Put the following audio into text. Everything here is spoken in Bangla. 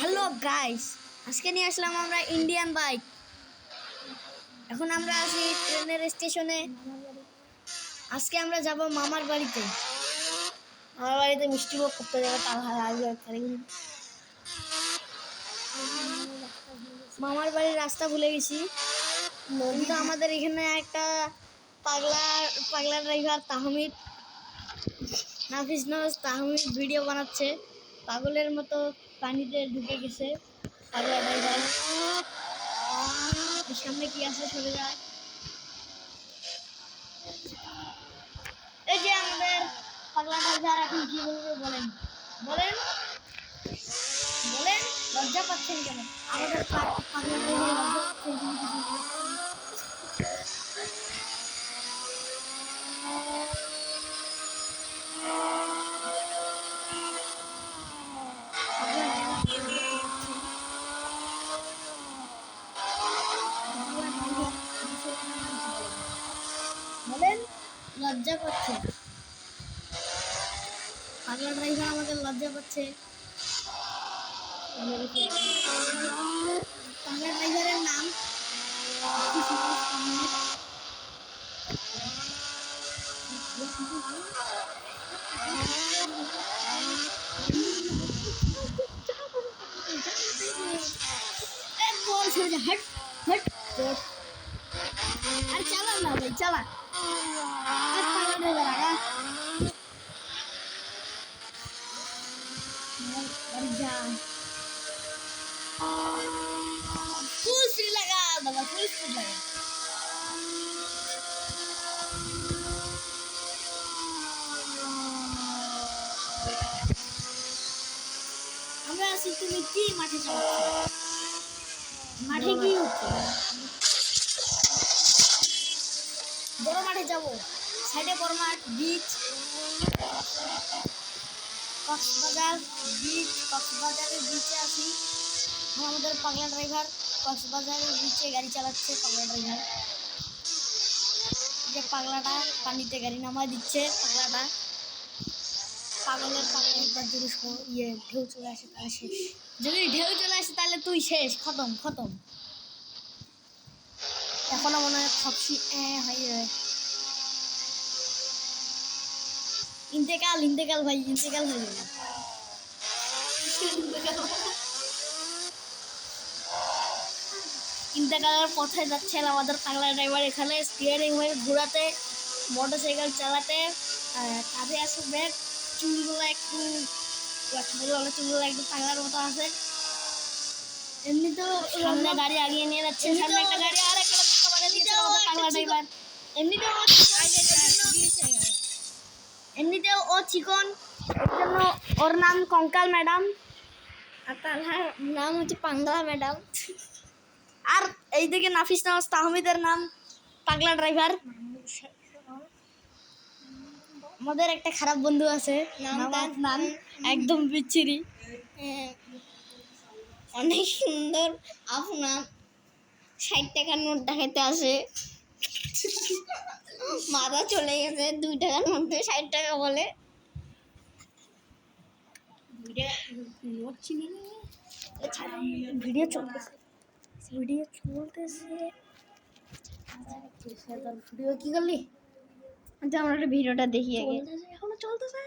হ্যালো গাইস, আজকে নিয়ে আসলাম আমরা ইন্ডিয়ান বাইক। এখন আমরা আছি ট্রেনের স্টেশনে। আজকে আমরা যাব মামার বাড়িতে। মামার বাড়িতে মিষ্টি মুখ করতে যাবো। মামার বাড়ির রাস্তা ভুলে গেছি, কিন্তু আমাদের এখানে একটা পাগলা ড্রাইভার তাহমিদ, নাফিস নওয়াজ তাহমিদ ভিডিও বানাচ্ছে। পাগলের মতো পানিতে ঢুকে গেছে পাগলা ড্রাইভার। সামনে কি আছে সরে যায়। এই যে আমাদের পাগলা ড্রাইভার এখন কি বলবে বলেন বলেন বলেন। লজ্জা পাচ্ছেন কেন? আমাদের পাগলা ড্রাইভার লজ্জা পাচ্ছেন। বলেন লজ্জা পাচ্ছে। পাগলা ড্রাইভার আমাদের লজ্জা পাচ্ছে। পাগলা ড্রাইভারের নাম हट हट अरे चला ना भाई चला। पागला ड्राइवर आया। फुल स्पीड लगा बाबा, फुल स्पीड लगा। আমরা আসি, তুমি কি মাঠে যাও? মাঠে কি হচ্ছে? বড় মাঠে যাবো। সাইডে বড় মাঠ, বিচ, কক্সবাজার বিচ। কক্সবাজারের বিচে আছি। আমাদের পাগলা ড্রাইভার কক্সবাজারের বিচে গাড়ি চালাচ্ছে। পাগলা ড্রাইভার, যে পাগলাটা পানিতে গাড়ি নামায় দিচ্ছে। পাগলাটা পাগলের ঢেউ চলে আসে তাহলে শেষ। যদি ঢেউ চলে আসে তাহলে তুই শেষ, খতম খতম। এখনো মনে হয় খপসি ইন্তেকাল ইন্তেকাল ভাই, ইন্তেকাল হয়ে যাবে। ইন্তেকালের পথে যাচ্ছেন আমাদের পাগলা ড্রাইভার। এখানে স্টিয়ারিং হুইল ঘোরাতে, মোটরসাইকেল চালাতে, কাঁধে আছে ব্যাগ, চুলগুলো একটু চুলগুলো একটু পাগলার মতো আছে। এমনিতেও সামনে গাড়ি আগিয়ে নিয়ে যাচ্ছে। সামনে একটা গাড়ি আর একটা দিয়েছে আমাদের পাগলা ড্রাইভার। এমনিতেও ও চিকন, এর জন্য ওর নাম কঙ্কাল ম্যাডাম, আর তার নাম হচ্ছে পাগলা ম্যাডাম। আর এইদিকে নাফিস নওয়াজ তাহমিদের নাম পাগলা ড্রাইভার। আমাদের একটা খারাপ বন্ধু আছে, নাম একদম বিচ্ছিরি, অনেক সুন্দর আপনার 60 টাকার নোট দেখাইতে আসে। মাথা চলে গেছে, 2 টাকার মধ্যে 60 টাকা বলে। ভিডিও চলতেছে, ভিডিও কি করলি? আচ্ছা আমরা ভিডিওটা দেখি আগে। এখনো চলতেছে।